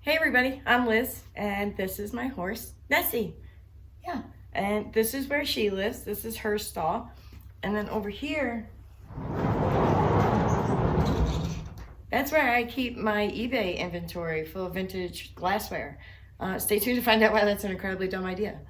Hey everybody, I'm Liz, and this is my horse, Nessie. Yeah, and this is where she lives. This is her stall. And then over here, that's where I keep my eBay inventory full of vintage glassware. Stay tuned to find out why that's an incredibly dumb idea.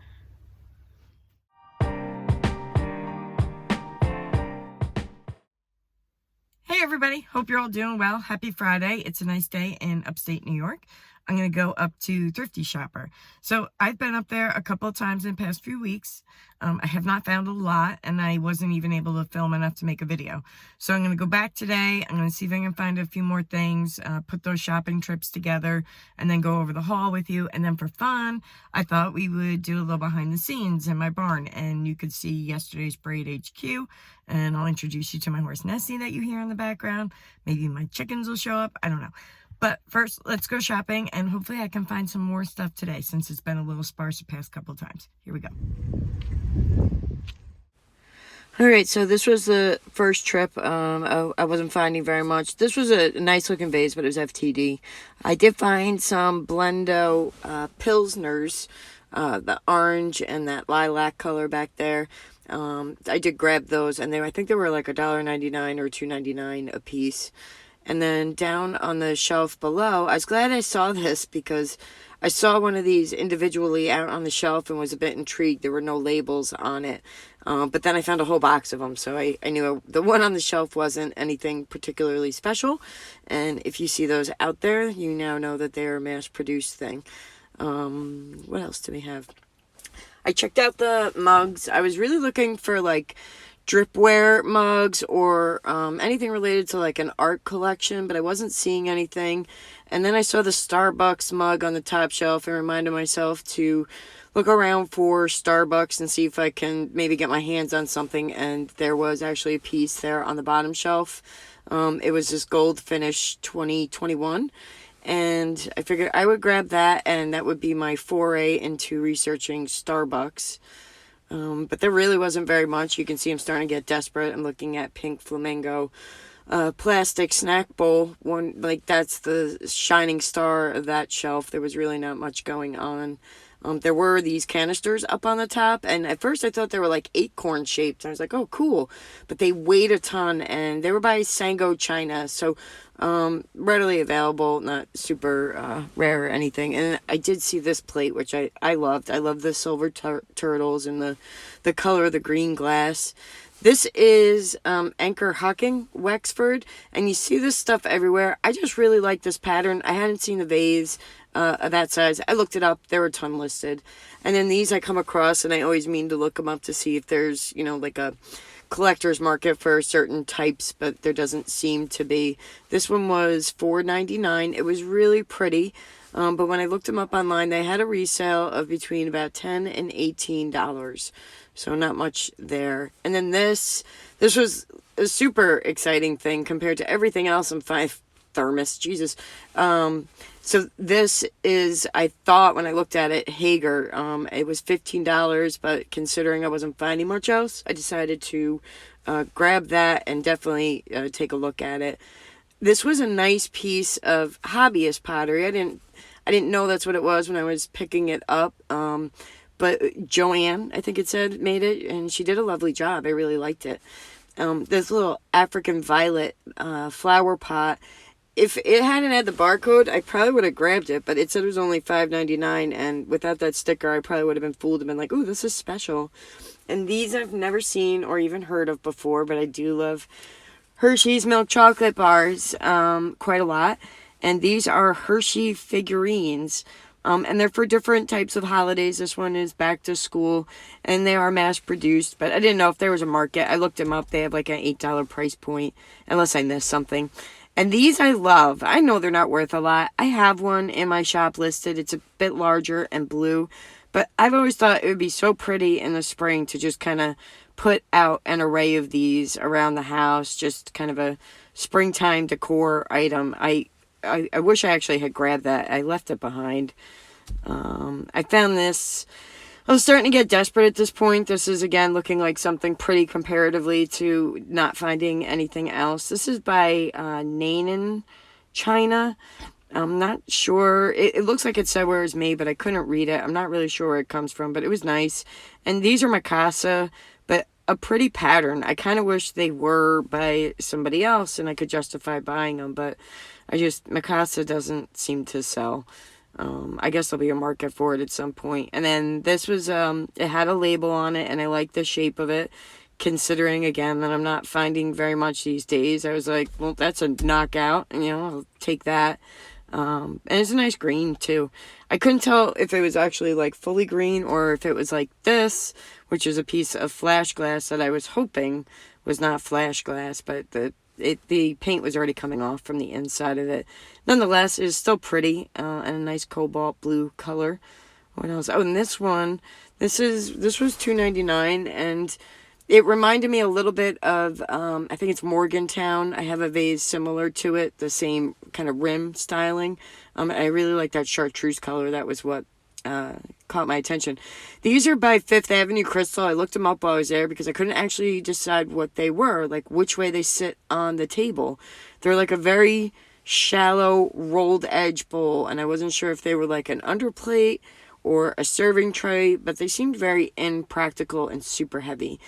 Hey everybody, hope you're all doing well. Happy Friday. It's a nice day in upstate New York. I'm going to go up to Thrifty Shopper. So I've been up there a couple of times in the past few weeks. I have not found a lot, and I wasn't even able to film enough to make a video. So I'm going to go back today. I'm going to see if I can find a few more things, put those shopping trips together, and then go over the haul with you. And then for fun, I thought we would do a little behind the scenes in my barn, and you could see yesterday's Braid HQ, and I'll introduce you to my horse Nessie that you hear in the background. Maybe my chickens will show up. I don't know. But first, let's go shopping, and hopefully I can find some more stuff today since it's been a little sparse the past couple of times. Here we go. All right, so this was the first trip. I wasn't finding very much. This was a nice looking vase, but it was FTD. I did find some Blendo Pilsners, the orange and that lilac color back there. I did grab those, and I think they were like $1.99 or $2.99 a piece. And then down on the shelf below, I was glad I saw this because I saw one of these individually out on the shelf and was a bit intrigued. There were no labels on it. But then I found a whole box of them, so I knew the one on the shelf wasn't anything particularly special. And if you see those out there, you now know that they're a mass-produced thing. What else do we have? I checked out the mugs. I was really looking for like dripware mugs or anything related to like an art collection, but I wasn't seeing anything. And then I saw the Starbucks mug on the top shelf and reminded myself to look around for Starbucks and see if I can maybe get my hands on something. And there was actually a piece there on the bottom shelf. It was this gold finish 2021. And I figured I would grab that, and that would be my foray into researching Starbucks. But there really wasn't very much. You can see I'm starting to get desperate. I'm looking at pink flamingo plastic snack bowl. One, like, that's the shining star of that shelf. There was really not much going on. There were these canisters up on the top, and at first I thought they were like acorn shaped. I was like, oh, cool. But they weighed a ton, and they were by Sango China, so readily available, not super rare or anything. And I did see this plate, which I loved. I love the silver turtles and the color of the green glass. This is Anchor Hocking Wexford, and you see this stuff everywhere. I just really like this pattern. I hadn't seen the vase of that size. I looked it up. There were a ton listed. And then these I come across, and I always mean to look them up to see if there's, you know, like a collector's market for certain types, but there doesn't seem to be. This one was $4.99. It was really pretty. But when I looked them up online, they had a resale of between about $10 and $18. So not much there. And then this was a super exciting thing compared to everything else in thermos. Jesus. So this is, I thought when I looked at it, Hager. It was $15, but considering I wasn't finding much else, I decided to grab that and definitely take a look at it. This was a nice piece of hobbyist pottery. I didn't know that's what it was when I was picking it up. But Joanne, I think it said, made it, and she did a lovely job. I really liked it. This little African violet flower pot. If it hadn't had the barcode, I probably would have grabbed it, but it said it was only $5.99, and without that sticker, I probably would have been fooled and been like, ooh, this is special. And these I've never seen or even heard of before, but I do love Hershey's milk chocolate bars quite a lot. And these are Hershey figurines, and they're for different types of holidays. This one is back to school, and they are mass-produced, but I didn't know if there was a market. I looked them up. They have like an $8 price point, unless I missed something. And these I love. I know they're not worth a lot. I have one in my shop listed. It's a bit larger and blue. But I've always thought it would be so pretty in the spring to just kind of put out an array of these around the house. Just kind of a springtime decor item. I wish I actually had grabbed that. I left it behind. I found this. I was starting to get desperate at this point. This is, again, looking like something pretty comparatively to not finding anything else. This is by Nainan China. I'm not sure. It looks like it said where it was made, but I couldn't read it. I'm not really sure where it comes from, but it was nice. And these are Mikasa, but a pretty pattern. I kind of wish they were by somebody else and I could justify buying them, but Mikasa doesn't seem to sell. I guess there'll be a market for it at some point. And then this was, it had a label on it, and I like the shape of it. Considering, again, that I'm not finding very much these days, I was like, well, that's a knockout, and, I'll take that. And it's a nice green, too. I couldn't tell if it was actually, like, fully green, or if it was like this, which is a piece of flash glass that I was hoping was not flash glass, but the paint was already coming off from the inside of it. Nonetheless, it's still pretty, and a nice cobalt blue color. What else? Oh, and this one, this was $2.99, and it reminded me a little bit of, I think it's Morgantown. I have a vase similar to it, the same kind of rim styling. I really like that chartreuse color. That was what caught my attention. These are by Fifth Avenue Crystal. I looked them up while I was there because I couldn't actually decide what they were, like which way they sit on the table. They're like a very shallow rolled edge bowl, and I wasn't sure if they were like an underplate or a serving tray, but they seemed very impractical and super heavy.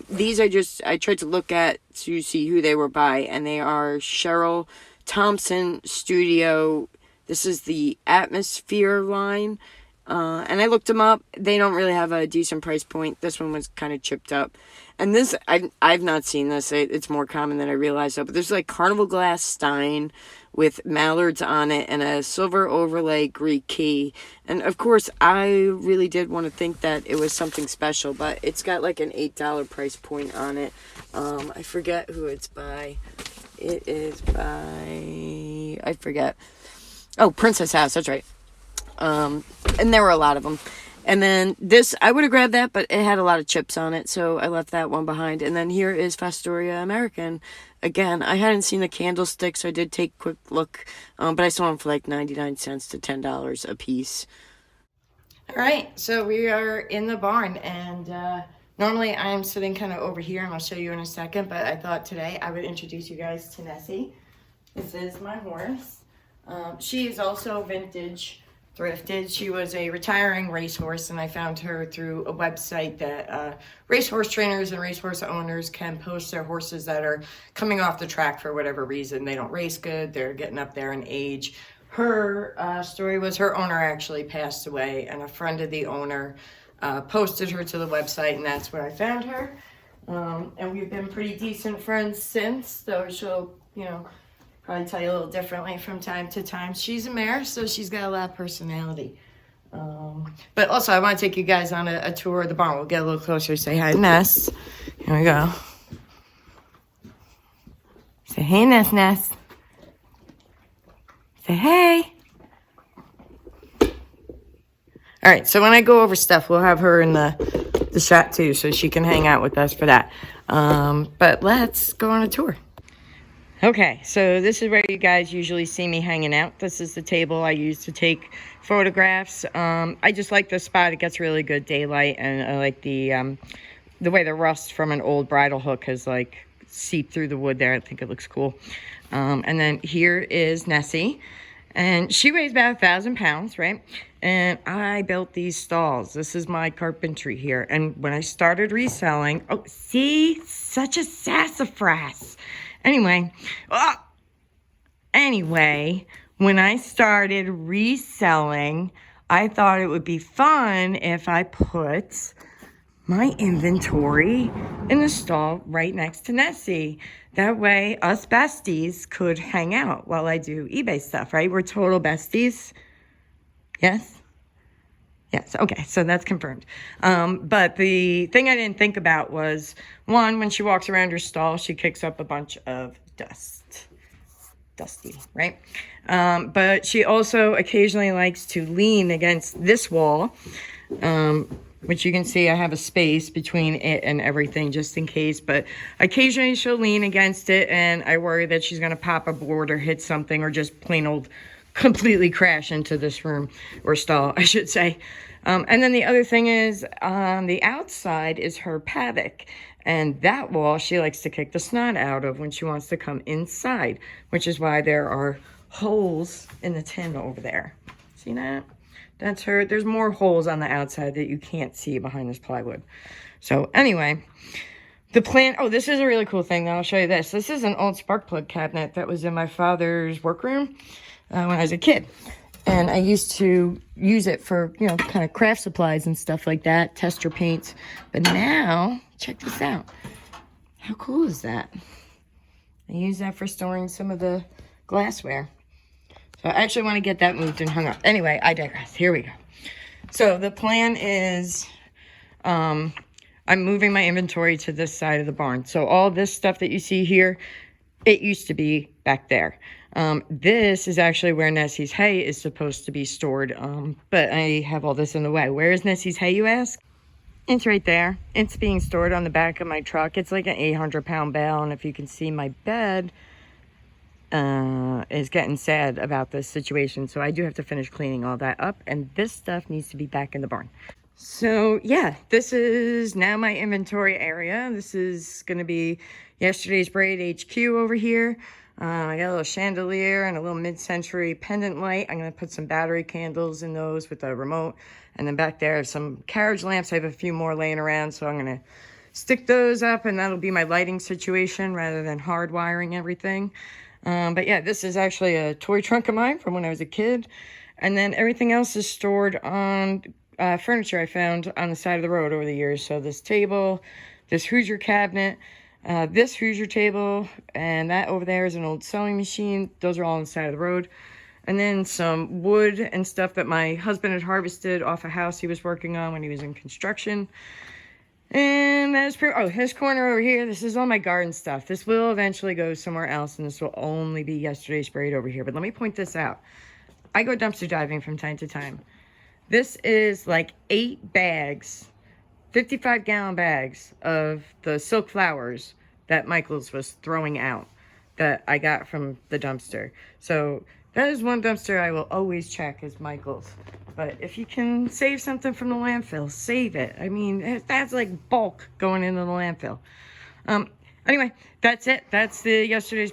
These I tried to look at to see who they were by, and they are Cheryl Thompson Studio. This is the Atmosphere line. And I looked them up. They don't really have a decent price point. This one was kind of chipped up. And this, I've not seen this. It's more common than I realized. But there's like Carnival Glass Stein with mallards on it and a silver overlay Greek key. And of course, I really did want to think that it was something special. But it's got like an $8 price point on it. I forget who it's by. It is by, I forget. Oh, Princess House. That's right. And there were a lot of them. And then this, I would have grabbed that, but it had a lot of chips on it, so I left that one behind. And then here is Fostoria American. Again, I hadn't seen the candlestick, so I did take a quick look, but I saw them for like 99 cents to $10 a piece. All right, so we are in the barn, and normally I'm sitting kind of over here, and I'll show you in a second, but I thought today I would introduce you guys to Nessie. This is my horse. She is also vintage thrifted. She was a retiring racehorse, and I found her through a website that racehorse trainers and racehorse owners can post their horses that are coming off the track for whatever reason. They don't race good, they're getting up there in age. Her story was her owner actually passed away, and a friend of the owner posted her to the website, and that's where I found her. And we've been pretty decent friends since, though she'll, probably tell you a little differently from time to time. She's a mare, so she's got a lot of personality. But also, I want to take you guys on a tour of the barn. We'll get a little closer. Say hi to Ness. Here we go. Say hey, Ness. Say hey. All right, so when I go over stuff, we'll have her in the shot too, so she can hang out with us for that. But let's go on a tour. Okay, so this is where you guys usually see me hanging out. This is the table I use to take photographs. I just like this spot. It gets really good daylight, and I like the way the rust from an old bridle hook has like seeped through the wood there. I think it looks cool. And then here is Nessie, and she weighs about 1,000 pounds, right? And I built these stalls. This is my carpentry here. And when I started reselling, oh, see, such a sassafras. Anyway, when I started reselling, I thought it would be fun if I put my inventory in the stall right next to Nessie. That way, us besties could hang out while I do eBay stuff, right? We're total besties. Yes? Yes, okay, so that's confirmed. But the thing I didn't think about was, one, when she walks around her stall, she kicks up a bunch of dust. Dusty, right? But she also occasionally likes to lean against this wall, which you can see I have a space between it and everything just in case. But occasionally she'll lean against it, and I worry that she's going to pop a board or hit something or just plain old completely crash into this room, or stall, I should say. And then the other thing is, on the outside is her paddock. And that wall she likes to kick the snot out of when she wants to come inside, which is why there are holes in the tin over there. See that? That's her. There's more holes on the outside that you can't see behind this plywood. So anyway, the plan, oh, this is a really cool thing. I'll show you this. This is an old spark plug cabinet that was in my father's workroom when I was a kid. And I used to use it for, you know, kind of craft supplies and stuff like that, tester paints. But now, check this out. How cool is that? I use that for storing some of the glassware. So I actually want to get that moved and hung up. Anyway, I digress. Here we go. So the plan is I'm moving my inventory to this side of the barn. So all this stuff that you see here, it used to be back there. This is actually where Nessie's hay is supposed to be stored, but I have all this in the way. Where is Nessie's hay, you ask? It's right there. It's being stored on the back of my truck. It's like an 800-pound bale, and if you can see, my bed is getting sad about this situation, so I do have to finish cleaning all that up, and this stuff needs to be back in the barn. So yeah, this is now my inventory area. This is going to be yesterday's Braid HQ over here. I got a little chandelier and a little mid-century pendant light. I'm going to put some battery candles in those with a remote. And then back there, some carriage lamps. I have a few more laying around, so I'm going to stick those up, and that'll be my lighting situation rather than hardwiring everything. But yeah, this is actually a toy trunk of mine from when I was a kid. And then everything else is stored on furniture I found on the side of the road over the years. So this table, this Hoosier cabinet, this Hoosier table, and that over there is an old sewing machine. Those are all on the side of the road. And then some wood and stuff that my husband had harvested off a house he was working on when he was in construction. And that's pretty, oh, his corner over here, this is all my garden stuff. This will eventually go somewhere else, and this will only be yesterday's Braid over here. But let me point this out. I go dumpster diving from time to time. This is like 8 bags, 55-gallon bags of the silk flowers that Michael's was throwing out that I got from the dumpster. So that is one dumpster I will always check is Michael's. But if you can save something from the landfill, save it. I mean, that's like bulk going into the landfill. Anyway, that's it. That's the yesterday's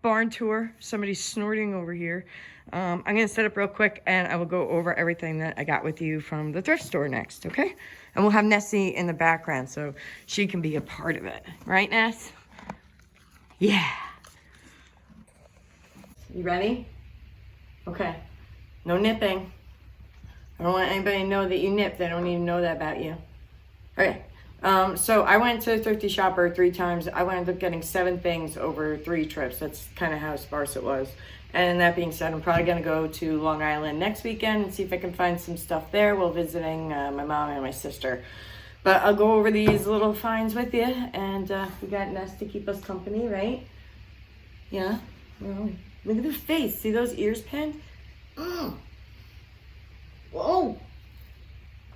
barn tour. Somebody's snorting over here. I'm going to set up real quick, and I will go over everything that I got with you from the thrift store next, okay? And we'll have Nessie in the background so she can be a part of it. Right, Ness? Yeah. You ready? Okay. No nipping. I don't want anybody to know that you nipped. I don't even know that about you. Okay. So I went to Thrifty Shopper 3 times. I wound up getting 7 things over 3 trips. That's kind of how sparse it was. And that being said, I'm probably going to go to Long Island next weekend and see if I can find some stuff there while visiting my mom and my sister. But I'll go over these little finds with you. And we got Ness to keep us company, right? Yeah? Well, look at her face. See those ears pinned? Mm. Whoa!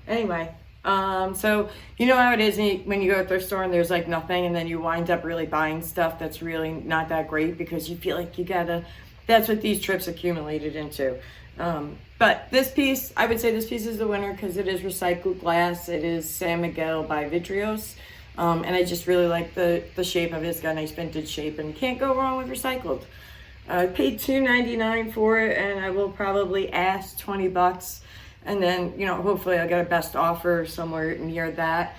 Anyway, so you know how it is when you go to the thrift store and there's like nothing, and then you wind up really buying stuff that's really not that great because you feel like you gotta. That's what these trips accumulated into. But this piece, I would say this piece is the winner because it is recycled glass. It is San Miguel by Vitrios. And I just really like the shape of it. It's got a nice vintage shape and can't go wrong with recycled. I paid $2.99 for it, and I will probably ask $20. And then, you know, hopefully I'll get a best offer somewhere near that.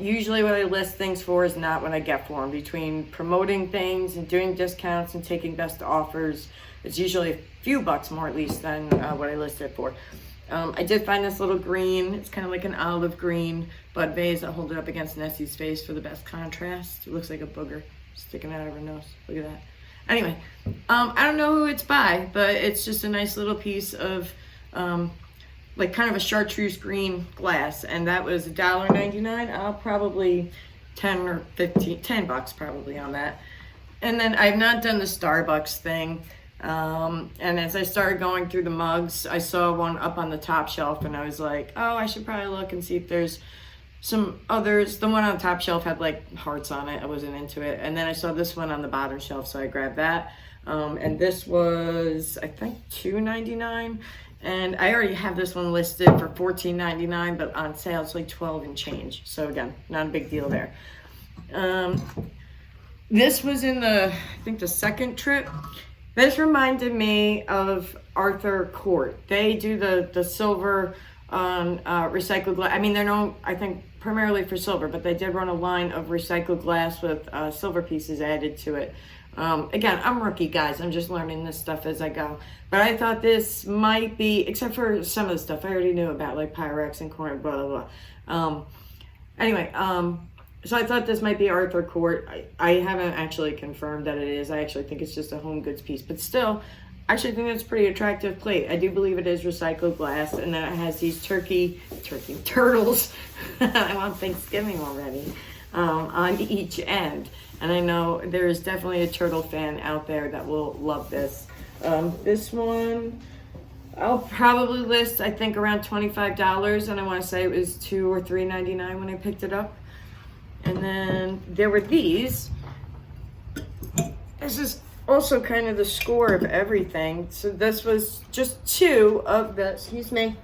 Usually what I list things for is not what I get for them. Between promoting things and doing discounts and taking best offers, it's usually a few bucks more at least than what I listed for. I did find this little green. It's kind of like an olive green bud vase. I'll hold it up against Nessie's face for the best contrast. It looks like a booger sticking out of her nose. Look at that. Anyway, I don't know who it's by, but it's just a nice little piece of like kind of a chartreuse green glass, and that was $1.99. I'll probably $10 bucks probably on that. And then I've not done the Starbucks thing. And as I started going through the mugs, I saw one up on the top shelf, and I was like, oh, I should probably look and see if there's some others. The one on the top shelf had like hearts on it. I wasn't into it. And then I saw this one on the bottom shelf, so I grabbed that. And this was, I think, $2.99. And I already have this one listed for $14.99, but on sale it's like $12 and change. So again, not a big deal there. This was in the, I think the second trip. This reminded me of Arthur Court. They do the silver on recycled glass. I mean, they're known, I think, primarily for silver, but they did run a line of recycled glass with silver pieces added to it. Again, I'm rookie, guys. I'm just learning this stuff as I go. But I thought this might be, except for some of the stuff I already knew about, like Pyrex and corn, blah, blah, blah. Anyway, so I thought this might be Arthur Court. I haven't actually confirmed that it is. I actually think it's just a home goods piece. But still, I actually think it's a pretty attractive plate. I do believe it is recycled glass, and then it has these turtles. I want Thanksgiving already. On each end. And I know there is definitely a turtle fan out there that will love this. This one, I'll probably list, I think, around $25, and I want to say it was $2 or $3.99 when I picked it up. And then there were these. This is also kind of the score of everything. So this was just two of the, excuse me,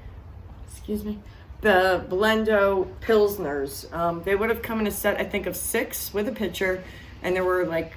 the Blendo Pilsners. They would have come in a set, I think, of 6 with a picture, and there were like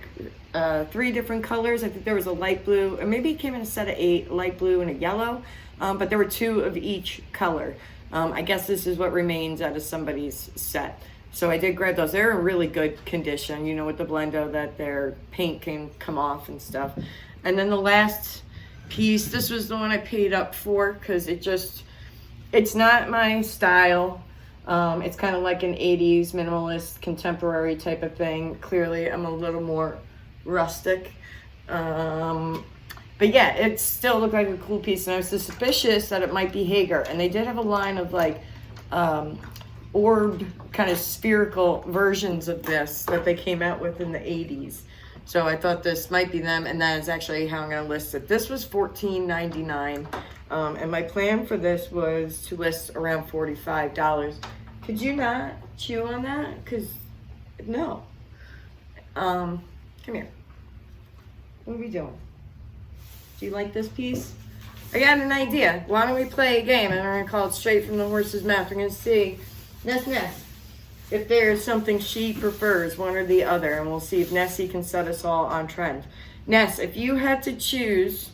3 different colors. I think there was a light blue, or maybe it came in a set of 8, light blue and a yellow, but there were 2 of each color. I guess this is what remains out of somebody's set. So I did grab those. They're in really good condition, you know, with the Blendo, that their paint can come off and stuff. And then the last piece, this was the one I paid up for, because it's not my style. It's kind of like an 80s minimalist contemporary type of thing. Clearly, I'm a little more rustic. But yeah, it still looked like a cool piece. And I was suspicious that it might be Hager. And they did have a line of like orb kind of spherical versions of this that they came out with in the 80s. So I thought this might be them, and that is actually how I'm going to list it. This was $14.99, and my plan for this was to list around $45. Could you not chew on that? Because, no. Come here. What are we doing? Do you like this piece? I got an idea. Why don't we play a game, and I'm going to call it Straight from the Horse's Mouth. We're going to see, Ness, if there's something she prefers, one or the other, and we'll see if Nessie can set us all on trend. Ness, if you had to choose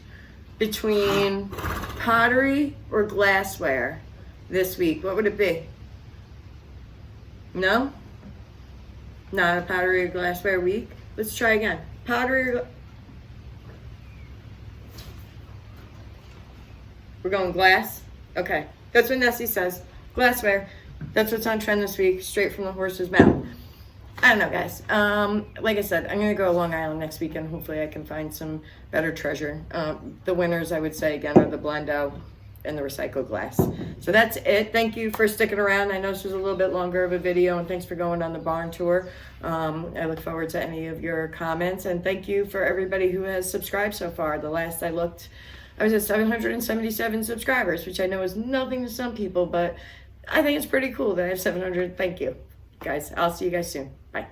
between pottery or glassware this week, what would it be? No? Not a pottery or glassware week? Let's try again. Pottery or... We're going glass? Okay. That's what Nessie says. Glassware. That's what's on trend this week, straight from the horse's mouth. I don't know, guys. Like I said, I'm going to go to Long Island next weekend. Hopefully I can find some better treasure. The winners, I would say, again, are the Blendo and the recycled glass. So that's it. Thank you for sticking around. I know this was a little bit longer of a video, and thanks for going on the barn tour. I look forward to any of your comments, and thank you for everybody who has subscribed so far. The last I looked, I was at 777 subscribers, which I know is nothing to some people, but I think it's pretty cool that I have 700. Thank you, guys. I'll see you guys soon. Bye.